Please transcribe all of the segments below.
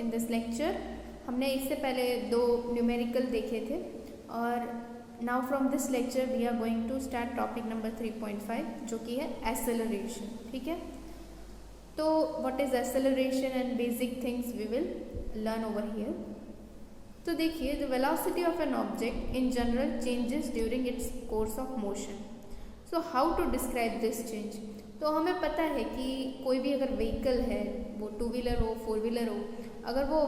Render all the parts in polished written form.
In this lecture हमने इससे पहले 2 न्यूमेरिकल देखे थे और now from this lecture we are going to start topic number 3.5 जो कि है एक्सेलरेशन। ठीक है, तो what is acceleration and basic things we will learn over here. तो देखिए, the velocity of an object in general changes during its course of motion. So how to describe this change. तो हमें पता है कि कोई भी अगर व्हीकल है, वो 2 व्हीलर हो 4 व्हीलर हो, अगर वो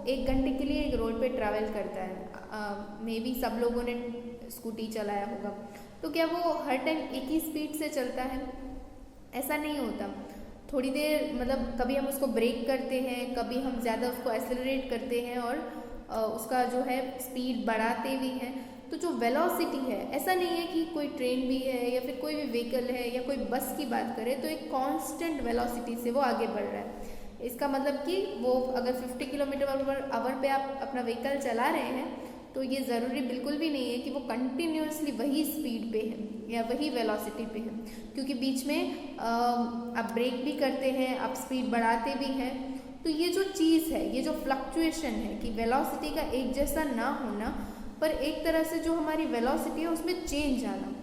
1 घंटे के लिए एक रोड पे ट्रैवल करता है, मे बी सब लोगों ने स्कूटी चलाया होगा, तो क्या वो हर टाइम एक ही स्पीड से चलता है? ऐसा नहीं होता। थोड़ी देर मतलब कभी हम उसको ब्रेक करते हैं, कभी हम ज़्यादा उसको एक्सेलरेट करते हैं और उसका जो है स्पीड बढ़ाते भी हैं। तो जो वेलोसिटी है, ऐसा नहीं है कि कोई ट्रेन भी है या फिर कोई भी व्हीकल है या कोई बस की बात करें तो एक कांस्टेंट वेलोसिटी से वो आगे बढ़ रहा है। इसका मतलब कि वो अगर 50 किलोमीटर आवर पे आप अपना व्हीकल चला रहे हैं तो ये ज़रूरी बिल्कुल भी नहीं है कि वो कंटिन्यूसली वही स्पीड पे है या वही वेलोसिटी पे है, क्योंकि बीच में आप ब्रेक भी करते हैं, आप स्पीड बढ़ाते भी हैं। तो ये जो चीज़ है, ये जो फ्लक्चुएशन है कि वेलोसिटी का एक जैसा ना होना पर एक तरह से जो हमारी वेलोसिटी है उसमें चेंज आना,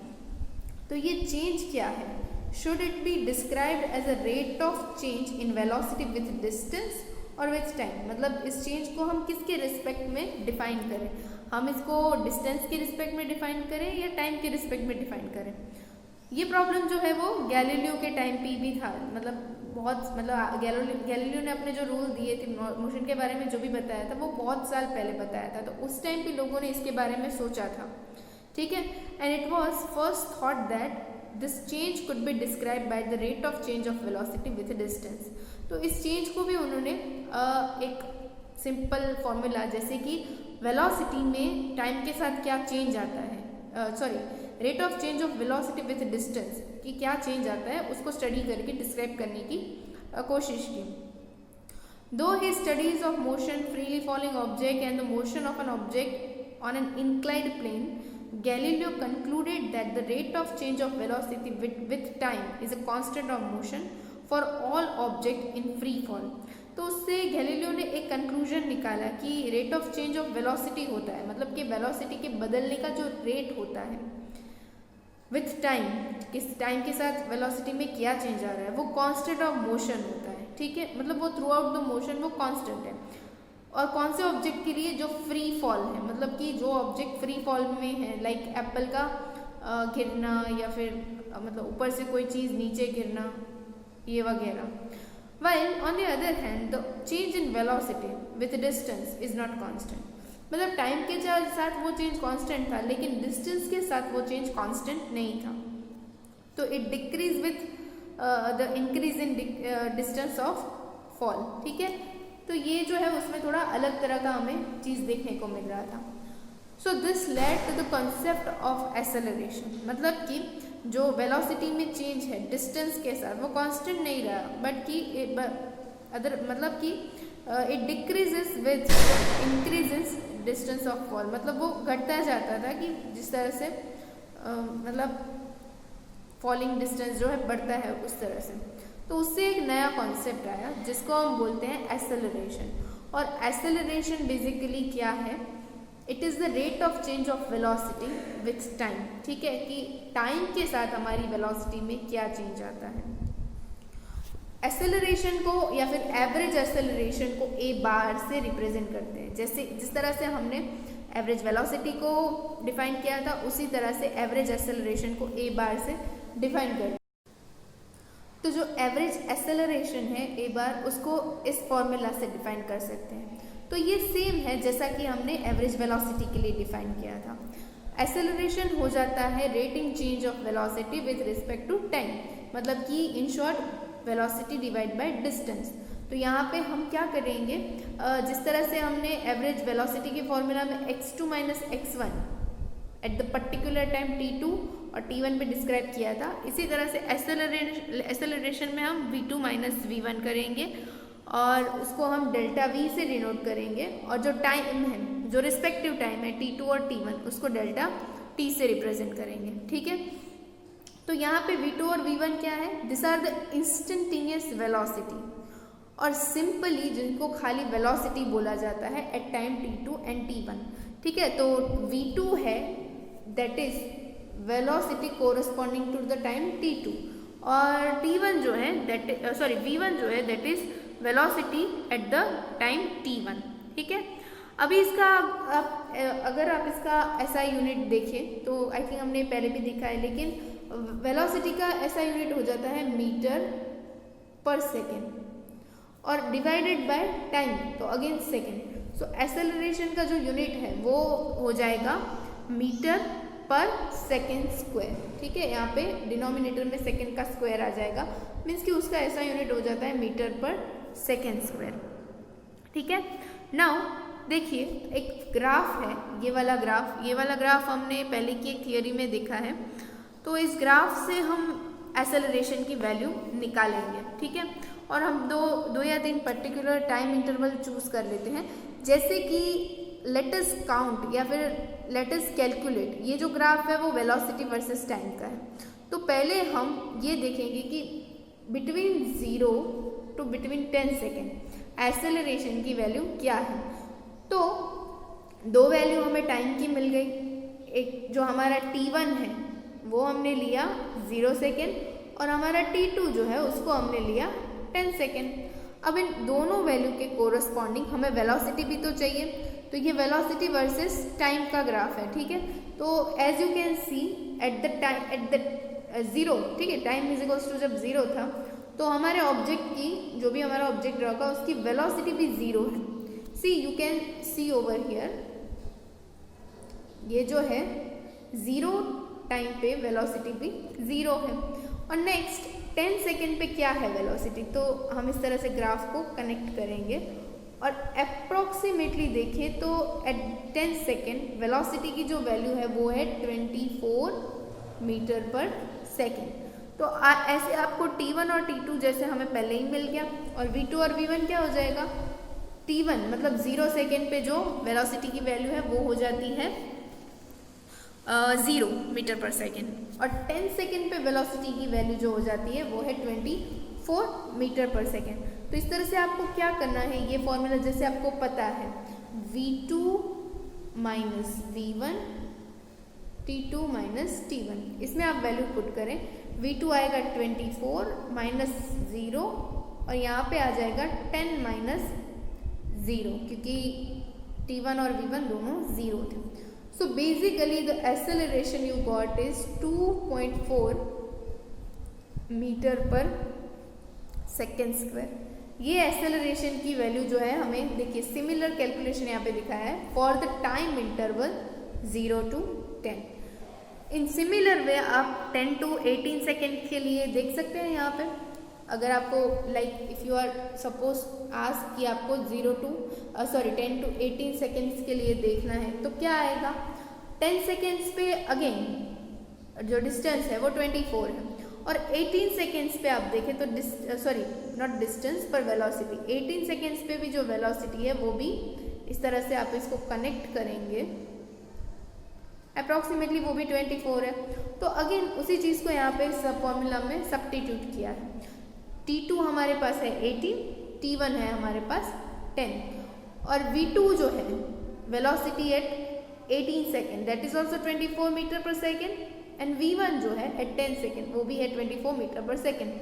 तो ये चेंज क्या है? Should it be described as a rate of change in velocity with distance और विथ टाइम। मतलब इस चेंज को हम किसके रिस्पेक्ट में डिफाइन करें? हम इसको डिस्टेंस के रिस्पेक्ट में डिफाइन करें या टाइम के रिस्पेक्ट में डिफाइन करें? ये प्रॉब्लम जो है वो गैलीलियो के टाइम पे भी था। मतलब गैलीलियो ने अपने जो रूल दिए थे मोशन के बारे में, जो भी बताया था वो बहुत साल पहले बताया था, तो उस टाइम पे लोगों ने इसके बारे में सोचा था। ठीक है, and it was first thought that this change could be describe by the rate of change of velocity with distance. तो इस चेंज को भी उन्होंने एक सिंपल फॉर्मूला, जैसे कि वेलोसिटी में टाइम के साथ क्या चेंज आता है, rate of change of velocity with distance कि क्या चेंज आता है, उसको स्टडी करके डिस्क्राइब करने की कोशिश की। दो ही studies of motion freely falling object and the motion of an object on an inclined plane, Galileo concluded that the rate of change of velocity with time is a constant of motion for all object in free fall. तो उससे Galileo ने एक conclusion निकाला कि rate of change of velocity होता है, मतलब कि वेलोसिटी के बदलने का जो रेट होता है विथ टाइम, किस टाइम के साथ वेलोसिटी में क्या चेंज आ रहा है, वो कांस्टेंट ऑफ मोशन होता है। ठीक है, मतलब वो थ्रू आउट द मोशन वो कांस्टेंट है। और कौन से ऑब्जेक्ट के लिए? जो फ्री फॉल है, मतलब कि जो ऑब्जेक्ट फ्री फॉल में है, लाइक एप्पल का गिरना या फिर मतलब ऊपर से कोई चीज़ नीचे गिरना, ये वगैरह। While on the other hand, the change in velocity with distance is not constant. मतलब टाइम के साथ वो चेंज कांस्टेंट था, लेकिन डिस्टेंस के साथ वो चेंज कांस्टेंट नहीं था। तो it decrease with the increase in distance of fall. ठीक है, तो ये जो है उसमें थोड़ा अलग तरह का हमें चीज़ देखने को मिल रहा था। So this led to the concept of acceleration. मतलब कि जो वेलोसिटी में चेंज है डिस्टेंस के साथ वो कांस्टेंट नहीं रहा, बट कि मतलब कि it decreases with increases distance of fall. मतलब वो घटता जाता था कि जिस तरह से मतलब फॉलिंग डिस्टेंस जो है बढ़ता है उस तरह से। तो उससे एक नया कॉन्सेप्ट आया जिसको हम बोलते हैं एक्सेलरेशन। और एक्सेलरेशन बेसिकली क्या है? It is the rate of change of velocity with time. ठीक है, कि टाइम के साथ हमारी वेलोसिटी में क्या चेंज आता है। एक्सेलरेशन को या फिर एवरेज एक्सेलरेशन को ए बार से रिप्रेजेंट करते हैं। जैसे जिस तरह से हमने एवरेज वेलोसिटी को डिफाइन किया था, उसी तरह से एवरेज एक्सेलरेशन को ए बार से डिफाइन करते हैं। तो जो एवरेज एक्सेलरेशन है ए बार, उसको इस फॉर्मूला से डिफाइन कर सकते हैं। तो ये सेम है जैसा कि हमने एवरेज वेलोसिटी के लिए डिफाइन किया था। एक्सेलरेशन हो जाता है rate in change of velocity with respect to time, मतलब कि in short velocity divide by distance. तो यहाँ पे हम क्या करेंगे, जिस तरह से हमने एवरेज वेलोसिटी के फॉर्मूला में x2 minus x1 at the particular time t2 और t1 पे डिस्क्राइब किया था, इसी तरह से एक्सेलरेशन में हम v2 माइनस v1 करेंगे और उसको हम डेल्टा v से डिनोट करेंगे, और जो टाइम है, जो रिस्पेक्टिव टाइम है t2 और t1, उसको डेल्टा t से रिप्रेजेंट करेंगे। ठीक है, तो यहाँ पे v2 और v1 क्या है? This are the instantaneous velocity. और सिंपली जिनको खाली वेलोसिटी बोला जाता है at time t2 and t1, ठीक है। तो v2 है that is velocity corresponding to the time t2 और t1 जो है v1 जो है that is velocity at the time t1, ठीक है। अभी इसका अगर आप इसका SI यूनिट देखें तो आई थिंक हमने पहले भी देखा है, लेकिन वेलोसिटी का SI यूनिट हो जाता है मीटर पर सेकेंड और डिवाइडेड बाय टाइम तो अगेन सेकेंड। सो एक्सेलरेशन का जो यूनिट है वो हो जाएगा मीटर पर सेकेंड स्क्वायर, ठीक है। यहाँ पे डिनोमिनेटर में सेकेंड का स्क्वायर आ जाएगा, मीन्स कि उसका SI यूनिट हो जाता है मीटर पर सेकेंड स्क्वायर, ठीक है। नाउ देखिए एक ग्राफ है, ये वाला ग्राफ हमने पहले की एक थियरी में देखा है। तो इस ग्राफ से हम एक्सेलरेशन की वैल्यू निकालेंगे, ठीक है। और हम दो या तीन पर्टिकुलर टाइम इंटरवल चूज कर लेते हैं, जैसे कि लेट अस काउंट या फिर लेट अस कैलकुलेट। ये जो ग्राफ है वो वेलोसिटी वर्सेस टाइम का है। तो पहले हम ये देखेंगे कि between 0 to between 10 second acceleration की वैल्यू क्या है। तो दो वैल्यू हमें टाइम की मिल गई, एक जो हमारा t1 है वो हमने लिया 0 सेकेंड और हमारा t2 जो है उसको हमने लिया 10 सेकेंड। अब इन दोनों वैल्यू के कोरस्पॉन्डिंग हमें वेलोसिटी भी तो चाहिए, तो ये वेलोसिटी वर्सेस टाइम का ग्राफ है, ठीक है। तो as you can see at the 0, ठीक है, टाइम इज इक्वल्स टू जब 0 था तो हमारे ऑब्जेक्ट की जो भी हमारा ऑब्जेक्ट रहा उसकी वेलोसिटी भी 0 है। See you can see over here, ये जो है 0 टाइम पे वेलोसिटी भी 0 है। और नेक्स्ट 10 सेकेंड पे क्या है वेलोसिटी, तो हम इस तरह से ग्राफ को कनेक्ट करेंगे और अप्रॉक्सीमेटली देखें तो एट 10 सेकेंड वेलोसिटी की जो वैल्यू है वो है 24 मीटर पर सेकेंड। तो ऐसे आपको t1 और t2 जैसे हमें पहले ही मिल गया और v2 और v1 क्या हो जाएगा, t1 मतलब 0 सेकेंड पे जो वेलोसिटी की वैल्यू है वो हो जाती है 0 मीटर पर सेकेंड और 10 सेकेंड पे वेलोसिटी की वैल्यू जो हो जाती है वो है 24 मीटर पर सेकेंड। तो इस तरह से आपको क्या करना है, ये फॉर्मूला जैसे आपको पता है v2 minus v1 t2 minus t1, इसमें आप वैल्यू पुट करें, v2 आएगा 24 माइनस 0 और यहाँ पे आ जाएगा 10 माइनस 0 क्योंकि t1 और v1 दोनों 0 थे। So basically the acceleration you got is 2.4 metre पर सेकेंड स्क्वायर। ये एक्सेलरेशन की वैल्यू जो है हमें देखिए सिमिलर कैलकुलेशन यहाँ पे दिखाया है for the time interval 0 to 10। In similar way आप 10 to 18 सेकेंड के लिए देख सकते हैं। यहाँ पे अगर आपको like if you are suppose ask कि आपको 10 to 18 सेकेंड्स के लिए देखना है तो क्या आएगा, 10 सेकेंड्स पे अगेन जो डिस्टेंस है वो 24 है और 18 सेकेंड्स पे आप देखें तो नॉट डिस्टेंस पर वेलोसिटी, 18 सेकेंड्स पे भी जो वेलोसिटी है वो भी इस तरह से आप इसको कनेक्ट करेंगे अप्रॉक्सीमेटली वो भी 24 है। तो अगेन उसी चीज़ को यहाँ पे सब फॉर्मूला में सब्स्टिट्यूट किया है। t2 हमारे पास है 18, t1 है हमारे पास 10 और v2 जो है velocity at 18 second that is also 24 meter पर सेकेंड एंड v1 जो है एट 10 सेकेंड वो भी है 24 मीटर पर सेकेंड।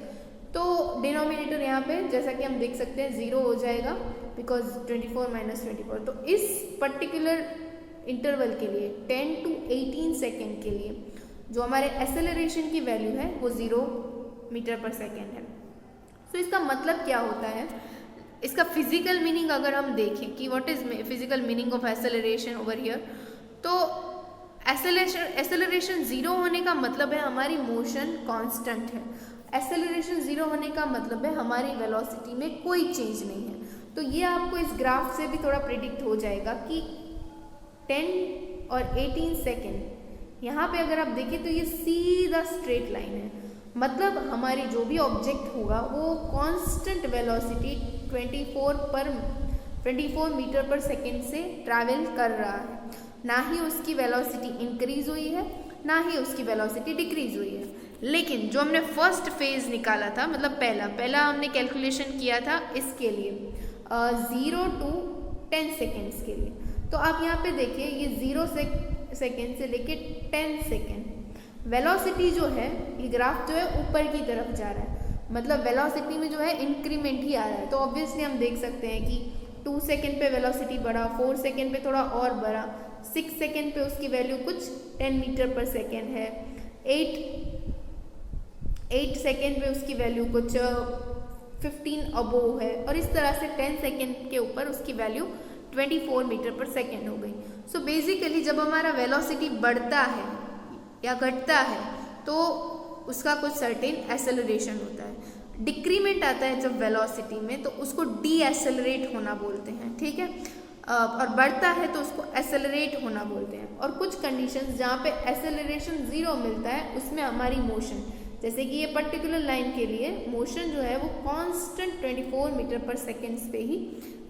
तो डिनोमिनेटर यहाँ पे जैसा कि हम देख सकते हैं 0 हो जाएगा बिकॉज 24 माइनस 24। तो इस पर्टिकुलर इंटरवल के लिए 10 to 18 सेकेंड के लिए जो हमारे एक्सेलरेशन की वैल्यू है वो 0 मीटर पर सेकेंड है। तो इसका मतलब क्या होता है, इसका फिजिकल मीनिंग अगर हम देखें कि what is physical meaning of acceleration over here, तो एक्सेलरेशन 0 होने का मतलब है हमारी मोशन कांस्टेंट है। एक्सेलरेशन 0 होने का मतलब है हमारी वेलोसिटी में कोई चेंज नहीं है। तो ये आपको इस ग्राफ से भी थोड़ा प्रिडिक्ट हो जाएगा कि 10 और 18 सेकेंड यहाँ पे अगर आप देखें तो ये सीधा स्ट्रेट लाइन है, मतलब हमारी जो भी ऑब्जेक्ट होगा वो कांस्टेंट वेलोसिटी 24 मीटर पर सेकेंड से ट्रैवल कर रहा है। ना ही उसकी वेलोसिटी इंक्रीज हुई है ना ही उसकी वेलोसिटी डिक्रीज हुई है। लेकिन जो हमने फर्स्ट फेज निकाला था, मतलब पहला हमने कैलकुलेशन किया था इसके लिए 0 to 10 सेकेंड्स के लिए। तो आप यहाँ पे देखिए ये 0 सेकेंड से लेके 10 सेकेंड वेलोसिटी जो है, ये ग्राफ जो है ऊपर की तरफ जा रहा है, मतलब वेलोसिटी में जो है इंक्रीमेंट ही आ रहा है। तो ऑब्वियसली हम देख सकते हैं कि 2 सेकेंड पे वेलोसिटी बढ़ा, 4 सेकेंड पे थोड़ा और बढ़ा, 6 सेकेंड पे उसकी वैल्यू कुछ 10 मीटर पर सेकेंड है, 8 सेकेंड पे उसकी वैल्यू कुछ 15 अबोव है, और इस तरह से 10 सेकेंड के ऊपर उसकी वैल्यू 24 मीटर पर सेकेंड हो गई। सो बेसिकली जब हमारा वेलोसिटी बढ़ता है या घटता है तो उसका कुछ सर्टेन एक्सेलरेशन होता है। डिक्रीमेंट आता है जब वेलोसिटी में तो उसको डी एक्सेलरेट होना बोलते हैं, ठीक है। और बढ़ता है तो उसको एक्सेलरेट होना बोलते हैं। और कुछ कंडीशंस जहाँ पे एक्सेलरेशन 0 मिलता है उसमें हमारी मोशन, जैसे कि ये पर्टिकुलर लाइन के लिए मोशन जो है वो कांस्टेंट 24 मीटर पर सेकेंड्स पे ही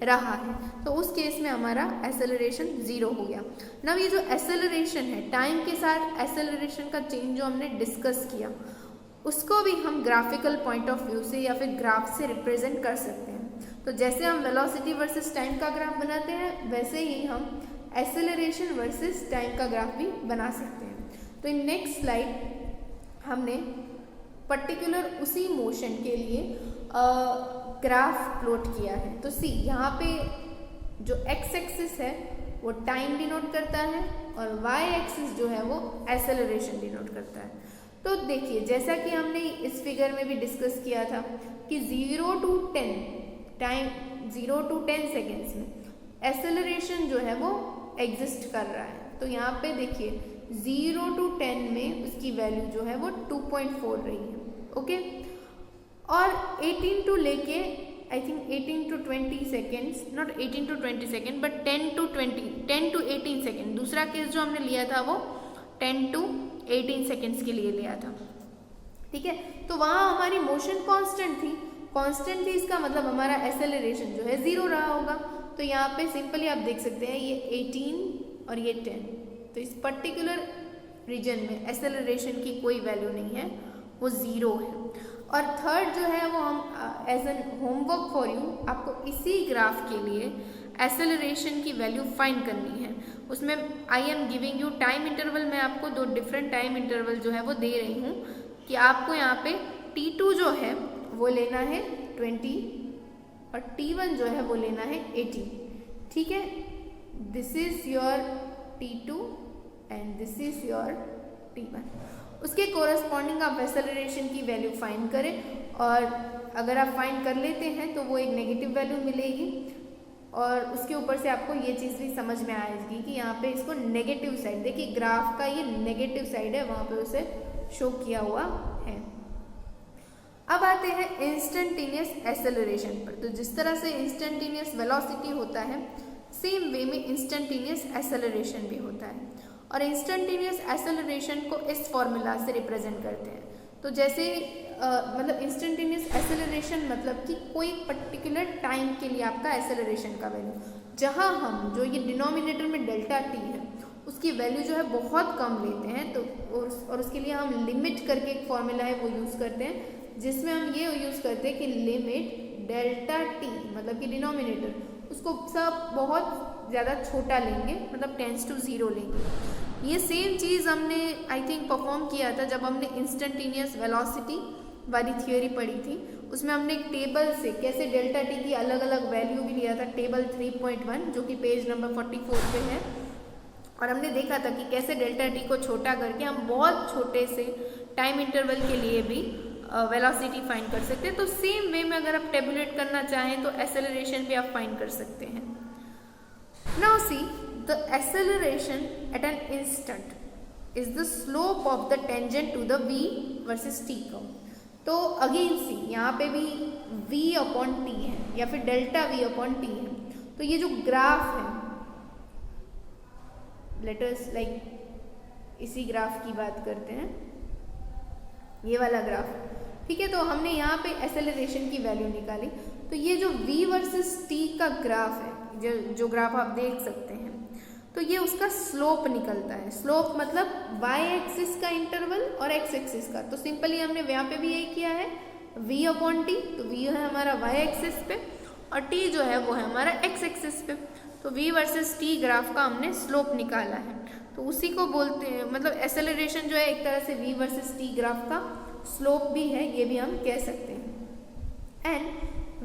रहा है, तो उस केस में हमारा एक्सेलरेशन 0 हो गया। नव ये जो एक्सेलरेशन है, टाइम के साथ एक्सेलरेशन का चेंज जो हमने डिस्कस किया, उसको भी हम ग्राफिकल पॉइंट ऑफ व्यू से या फिर ग्राफ से रिप्रेजेंट कर सकते हैं। तो जैसे हम वेलोसिटी वर्सेस टाइम का ग्राफ बनाते हैं, वैसे ही हम एक्सेलरेशन वर्सेस टाइम का ग्राफ भी बना सकते हैं। तो इन नेक्स्ट स्लाइड हमने पर्टिकुलर उसी मोशन के लिए ग्राफ प्लॉट किया है। तो सी यहाँ पे जो एक्स एक्सिस है वो टाइम डिनोट करता है और वाई एक्सिस जो है वो एक्सेलरेशन डिनोट करता है। तो देखिए जैसा कि हमने इस फिगर में भी डिस्कस किया था कि 0 to 10 सेकेंड्स में एक्सेलरेशन जो है वो एग्जिस्ट कर रहा है। तो यहाँ पे देखिए 0 to 10 में उसकी वैल्यू जो है वो 2.4 रही है, ओके। और 18 to लेके I think 18 to 20 seconds, not 18 to 20 second but 10 to 18 second, दूसरा केस जो हमने लिया था वो 10 to 18 सेकेंड्स के लिए लिया था, ठीक है। तो वहाँ हमारी मोशन कांस्टेंट थी, इसका मतलब हमारा एक्सेलरेशन जो है 0 रहा होगा। तो यहाँ पे सिंपली आप देख सकते हैं ये 18 और ये 10, तो इस पर्टिकुलर रीजन में एक्सेलरेशन की कोई वैल्यू नहीं है, वो 0 है। और थर्ड जो है वो हम as an homework for you, आपको इसी ग्राफ के लिए एक्सेलरेशन की वैल्यू फाइंड करनी है। उसमें I am giving you time interval, मैं आपको 2 डिफरेंट टाइम इंटरवल जो है वो दे रही हूँ कि आपको यहाँ पे T2 जो है वो लेना है 20 और T1 जो है वो लेना है 80, ठीक है। This is your T2 and this is your T1। उसके कोरस्पॉन्डिंग आप एक्सेलरेशन की वैल्यू फाइंड करें, और अगर आप फाइंड कर लेते हैं तो वो एक नेगेटिव वैल्यू मिलेगी। और उसके ऊपर से आपको ये चीज़ भी समझ में आएगी कि यहाँ पे इसको नेगेटिव साइड, देखिए ग्राफ का ये नेगेटिव साइड है, वहाँ पे उसे शो किया हुआ है। अब आते हैं इंस्टेंटेनियस एक्सेलरेशन पर। तो जिस तरह से इंस्टेंटेनियस वेलोसिटी होता है, सेम वे में इंस्टेंटेनियस एक्सेलरेशन भी होता है। और इंस्टेंटेनियस एक्सेलरेशन को इस फॉर्मूला से रिप्रेजेंट करते हैं। तो जैसे मतलब इंस्टेंटेनियस एक्सेलरेशन मतलब कि कोई पर्टिकुलर टाइम के लिए आपका एक्सेलरेशन का वैल्यू, जहाँ हम जो ये डिनोमिनेटर में डेल्टा टी है उसकी वैल्यू जो है बहुत कम लेते हैं, तो और उसके लिए हम लिमिट करके एक फॉर्मूला है वो यूज़ करते हैं, जिसमें हम ये यूज़ करते हैं कि लिमिट डेल्टा टी, मतलब कि डिनोमिनेटर उसको सब बहुत ज़्यादा छोटा लेंगे, मतलब टेंस टू 0 लेंगे। ये सेम चीज़ हमने आई थिंक परफॉर्म किया था जब हमने इंस्टेंटेनियस वेलोसिटी वाली थियोरी पढ़ी थी। उसमें हमने एक टेबल से कैसे डेल्टा टी की अलग अलग वैल्यू भी लिया था, टेबल 3.1 जो कि पेज नंबर 44 पे है। और हमने देखा था कि कैसे डेल्टा टी को छोटा करके हम बहुत छोटे से टाइम इंटरवल के लिए भी वेलोसिटी फाइंड कर सकते हैं। तो सेम वे में अगर आप टेबुलेट करना चाहें तो एक्सेलरेशन भी आप फाइंड कर सकते हैं। Now see the acceleration at an instant is the slope of the tangent to the v versus t curve. तो अगेन सी यहाँ पे भी v अपॉन t है या फिर डेल्टा v अपॉन t है। तो ये जो ग्राफ है, लेट अस लाइक इसी ग्राफ की बात करते हैं, ये वाला ग्राफ, ठीक है। तो हमने यहाँ पे एक्सेलरेशन की वैल्यू निकाली। तो ये जो v वर्सेस t का ग्राफ है, जो ग्राफ आप देख सकते हैं, तो ये उसका स्लोप निकलता है। स्लोप मतलब वाई एक्सिस का इंटरवल और एक्स एक्सिस का। तो सिंपली हमने यहाँ पे भी यही किया है, v अपॉन टी। तो v है हमारा वाई एक्सिस पे और t जो है वो है हमारा एक्स एक्सिस पे। तो v वर्सेस t ग्राफ का हमने स्लोप निकाला है। तो उसी को बोलते हैं, मतलब एसेलरेशन जो है एक तरह से v वर्सेस t ग्राफ का स्लोप भी है, ये भी हम कह सकते हैं। And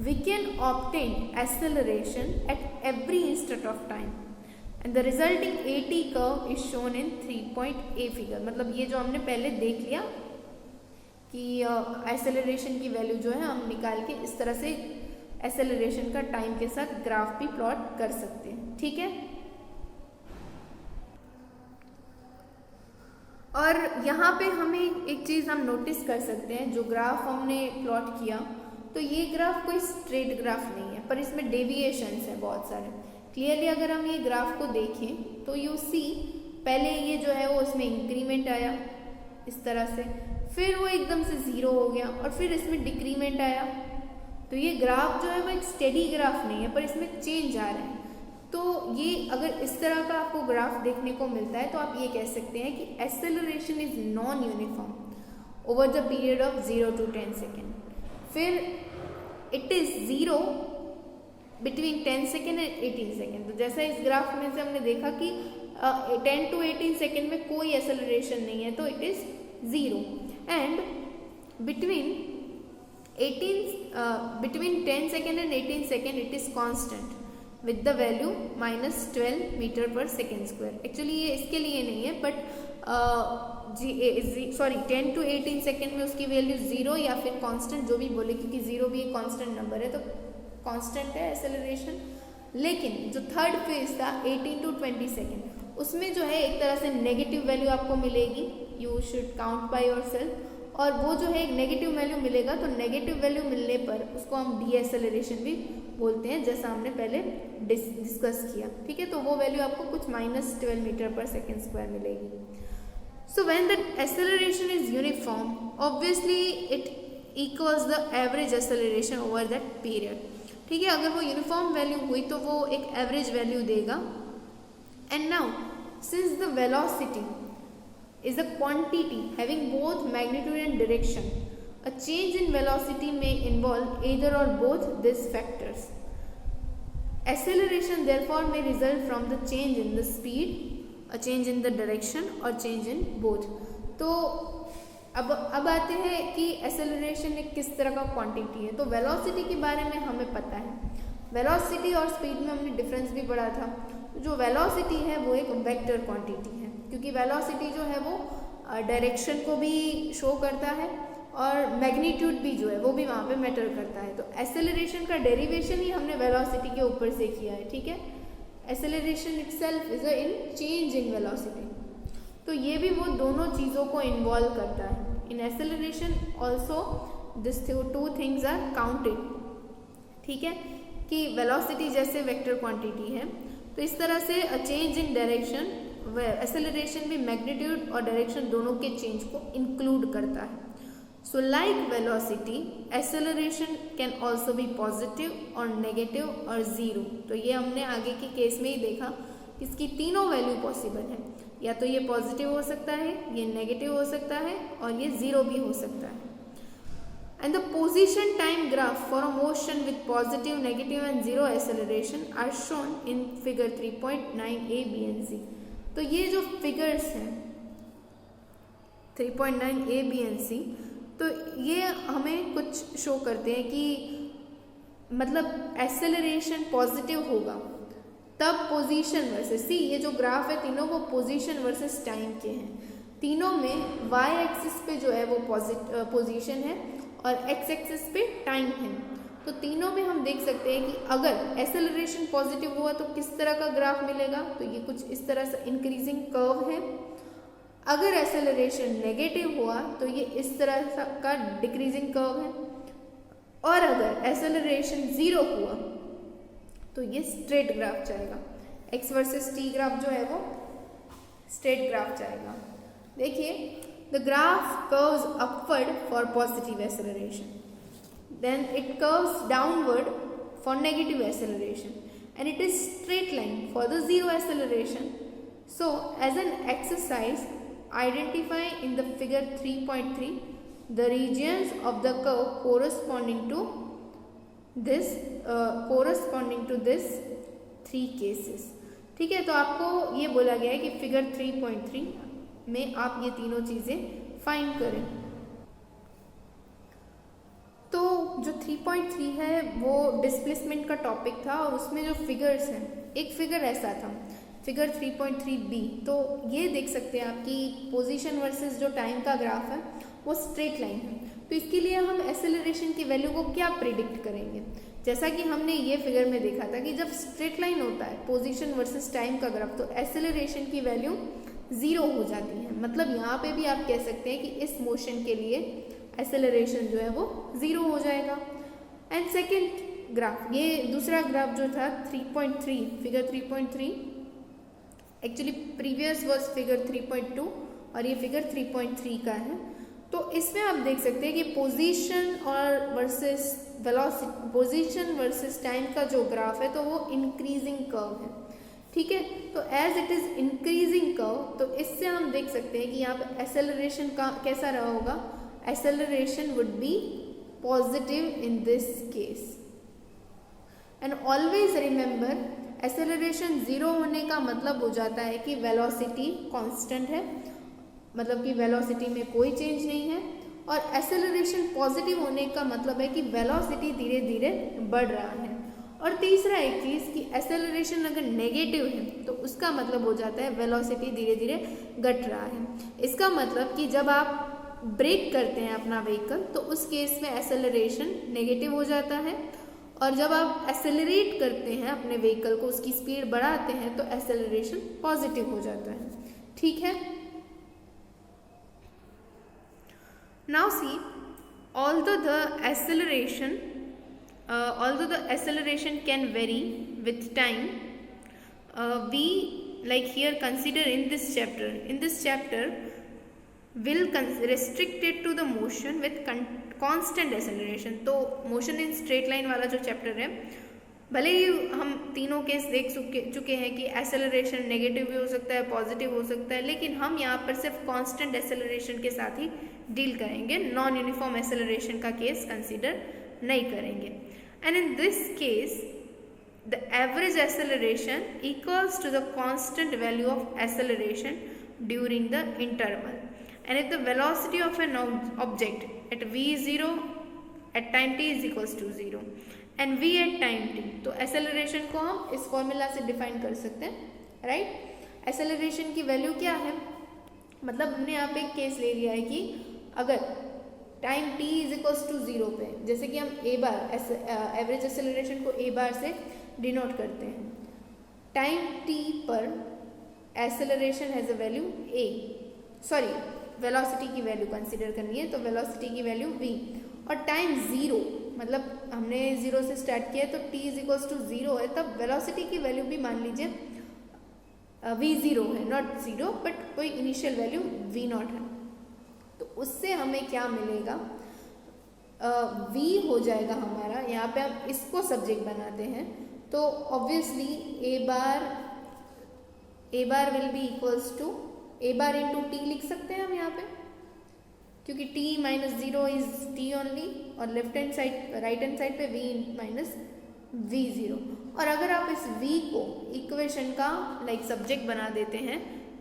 we can obtain acceleration at every instant of time and the resulting AT curve is shown in 3.a figure. मतलब ये जो हमने पहले देख लिया कि एसेलरेशन की वैल्यू जो है हम निकाल के इस तरह से एसेलरेशन का टाइम के साथ ग्राफ भी प्लॉट कर सकते हैं, ठीक है। और यहाँ पे हमें एक चीज़ हम नोटिस कर सकते हैं, जो ग्राफ हमने प्लॉट किया तो ये ग्राफ कोई स्ट्रेट ग्राफ नहीं है, पर इसमें डेविएशंस है बहुत सारे। क्लियरली अगर हम ये ग्राफ को देखें तो यू सी पहले ये जो है वो इसमें इंक्रीमेंट आया इस तरह से, फिर वो एकदम से ज़ीरो हो गया और फिर इसमें डिक्रीमेंट आया। तो ये ग्राफ जो है वो एक स्टेडी ग्राफ नहीं है, पर इसमें चेंज आ रहा है। तो ये अगर इस तरह का आपको ग्राफ देखने को मिलता है तो आप ये कह सकते हैं कि acceleration is non uniform over the period of 0 to 10 second. फिर it is 0 between 10 second and 18 second. तो जैसा इस ग्राफ में से हमने देखा कि 10 to 18 सेकेंड में कोई एसेलरेशन नहीं है, तो it is 0। And between 10 second and 18 second it is constant with the value -12 meter पर सेकेंड स्क्वायर। एक्चुअली ये इसके लिए नहीं है, बट 10 to 18 सेकेंड में उसकी वैल्यू 0 या फिर कांस्टेंट जो भी बोले, क्योंकि 0 भी एक कांस्टेंट नंबर है तो कांस्टेंट है एसेलरेशन। लेकिन जो थर्ड फेज था 18 to 20 सेकेंड, उसमें जो है एक तरह से नेगेटिव वैल्यू आपको मिलेगी। You should count by yourself. और वो जो है एक नेगेटिव वैल्यू मिलेगा, तो नेगेटिव वैल्यू मिलने पर उसको हम डी एसेलरेशन भी बोलते हैं, जैसा हमने पहले डिस्कस किया, ठीक है। तो वो वैल्यू आपको कुछ -12 मीटर पर सेकेंड स्क्वायर मिलेगी। So when the acceleration is uniform, obviously it equals the average acceleration over that period, ठीक है। अगर वो यूनिफॉर्म वैल्यू हुई तो वो एक एवरेज वैल्यू देगा। And now since the velocity is a quantity having both magnitude and direction, a change in velocity may involve either or both these factors. Acceleration therefore may result from the change in the speed, a change in the direction or change in both. तो अब आते हैं कि acceleration एक किस तरह का quantity है। तो वेलोसिटी के बारे में हमें पता है, वेलोसिटी और स्पीड में हमने डिफरेंस भी पढ़ा था। जो वेलोसिटी है वो एक वेक्टर क्वांटिटी है, क्योंकि वेलोसिटी जो है वो डायरेक्शन को भी शो करता है और मैग्नीट्यूड भी जो है वो भी वहाँ पे मैटर करता है। तो एसेलरेशन का डेरिवेशन ही हमने वेलोसिटी के ऊपर से किया है, ठीक है। Acceleration itself is in change in velocity. तो ये भी वो दोनों चीज़ों को इन्वॉल्व करता है। In acceleration also this 2 things are counted, ठीक है, कि वेलोसिटी जैसे वेक्टर क्वांटिटी है, तो इस तरह से a change in direction, acceleration भी मैग्नीट्यूड और डायरेक्शन दोनों के चेंज को इंक्लूड करता है। So like velocity, acceleration can also be positive और नेगेटिव और ज़ीरो। तो ये हमने आगे के केस में ही देखा, इसकी तीनों वैल्यू पॉसिबल है। या तो ये पॉजिटिव हो सकता है, ये नेगेटिव हो सकता है और ये ज़ीरो भी हो सकता है। And the position time graph for a motion with positive, negative and zero acceleration are shown in figure 3.9a, b and c. तो ये जो फिगर्स हैं 3.9a, b and c, तो ये हमें कुछ शो करते हैं कि मतलब एक्सेलरेशन पॉजिटिव होगा तब पोजीशन वर्सेस, सी ये जो ग्राफ है तीनों वो पोजीशन वर्सेस टाइम के हैं। तीनों में वाई एक्सिस पे जो है वो पोजीशन है और एक्स एक्सिस पे टाइम है। तो तीनों में हम देख सकते हैं कि अगर एक्सेलरेशन पॉजिटिव हुआ तो किस तरह का ग्राफ मिलेगा, तो ये कुछ इस तरह से इंक्रीजिंग कर्व है। अगर एक्सेलरेशन नेगेटिव हुआ तो ये इस तरह का डिक्रीजिंग कर्व है। और अगर एक्सेलरेशन ज़ीरो हुआ तो ये स्ट्रेट ग्राफ जाएगा। एक्स वर्सेस टी ग्राफ जो है वो स्ट्रेट ग्राफ जाएगा। देखिए, the graph curves upward for positive acceleration, then it curves downward for negative acceleration, and it is straight line for the zero acceleration So as an exercise, identify in the figure 3.3 the regions of the curve corresponding to this three cases. ठीक है, तो आपको ये बोला गया है कि figure 3.3 में आप ये तीनों चीज़ें फाइंड करें। तो जो 3.3 है वो डिस्प्लेसमेंट का टॉपिक था और उसमें जो फिगर्स हैं, एक फिगर ऐसा था फिगर 3.3b, तो ये देख सकते हैं आपकी पोजीशन वर्सेस जो टाइम का ग्राफ है वो स्ट्रेट लाइन है। तो इसके लिए हम एक्सेलरेशन की वैल्यू को क्या प्रिडिक्ट करेंगे, जैसा कि हमने ये फिगर में देखा था कि जब स्ट्रेट लाइन होता है पोजीशन वर्सेस टाइम का ग्राफ तो एक्सेलरेशन की वैल्यू 0 हो जाती है। मतलब यहाँ पे भी आप कह सकते हैं कि इस मोशन के लिए एक्सेलरेशन जो है वो 0 हो जाएगा। एंड सेकेंड ग्राफ, ये दूसरा ग्राफ जो था 3.3 figure 3.3, actually previous was figure 3.2 और ये फिगर 3.3 का है। तो इसमें आप देख सकते हैं कि पोजीशन और versus velocity, position versus time का जो ग्राफ है तो वो इंक्रीजिंग कर्व है। ठीक है, तो as it is increasing curve, तो इससे हम देख सकते हैं कि यहाँ पे एक्सेलरेशन का कैसा रहा होगा, acceleration would be positive in this case. And always remember, acceleration 0 होने का मतलब हो जाता है कि वेलोसिटी कांस्टेंट है, मतलब कि वेलोसिटी में कोई चेंज नहीं है। और एक्सेलरेशन पॉजिटिव होने का मतलब है कि वेलोसिटी धीरे धीरे बढ़ रहा है। और तीसरा एक चीज़ कि एक्सेलरेशन अगर नेगेटिव है तो उसका मतलब हो जाता है वेलोसिटी धीरे धीरे घट रहा है। इसका मतलब कि जब आप ब्रेक करते हैं अपना व्हीकल तो उस केस में एक्सेलरेशन नेगेटिव हो जाता है, और जब आप एक्सेलरेट करते हैं अपने व्हीकल को, उसकी स्पीड बढ़ाते हैं, तो एक्सेलरेशन पॉजिटिव हो जाता है। ठीक है, now see, although the acceleration can vary with time, we like here consider in this chapter will restrict it to the motion with constant acceleration। तो मोशन इन स्ट्रेट लाइन वाला जो chapter है, भले ही हम तीनों केस देख चुके हैं कि एक्सेलरेशन नेगेटिव भी हो सकता है, पॉजिटिव हो सकता है, लेकिन हम यहाँ पर सिर्फ कांस्टेंट एक्सेलरेशन के साथ ही डील करेंगे, नॉन यूनिफॉर्म एक्सेलरेशन का केस कंसीडर नहीं करेंगे। And in this case the average acceleration equals to the constant value of acceleration during the interval. And if the velocity of an object at v0 at time t is equals to 0 and v at time t, तो acceleration को हम इस formula से define कर सकते हैं, right. Acceleration की value क्या है, मतलब हमने यहाँ पे एक केस ले लिया है कि अगर time t is equals to 0 पे, जैसे कि हम a बार एवरेज एक्सेलरेशन को a बार से डिनोट करते हैं, टाइम t पर acceleration has a value a, sorry velocity की वैल्यू कंसीडर करनी है, तो वेलोसिटी की वैल्यू v, और टाइम 0 मतलब हमने 0 से स्टार्ट किया तो t इज इक्वल्स टू 0 है, तब वेलोसिटी की वैल्यू भी मान लीजिए v0 है, नॉट 0 बट कोई इनिशियल वैल्यू v0 है। तो उससे हमें क्या मिलेगा, v हो जाएगा हमारा, यहाँ पे आप इसको सब्जेक्ट बनाते हैं तो obviously a bar will be equals to a bar into t लिख सकते हैं हम यहाँ पे, क्योंकि t minus 0 is t only, और left hand side right hand side पे v माइनस v0। और अगर आप इस v को इक्वेशन का लाइक सब्जेक्ट बना देते हैं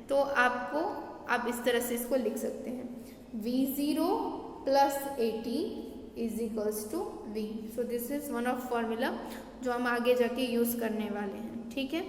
तो आप इस तरह से इसको लिख सकते हैं, v0 plus at is equals to v। So this is one of formula जो हम आगे जाके यूज़ करने वाले हैं। ठीक है।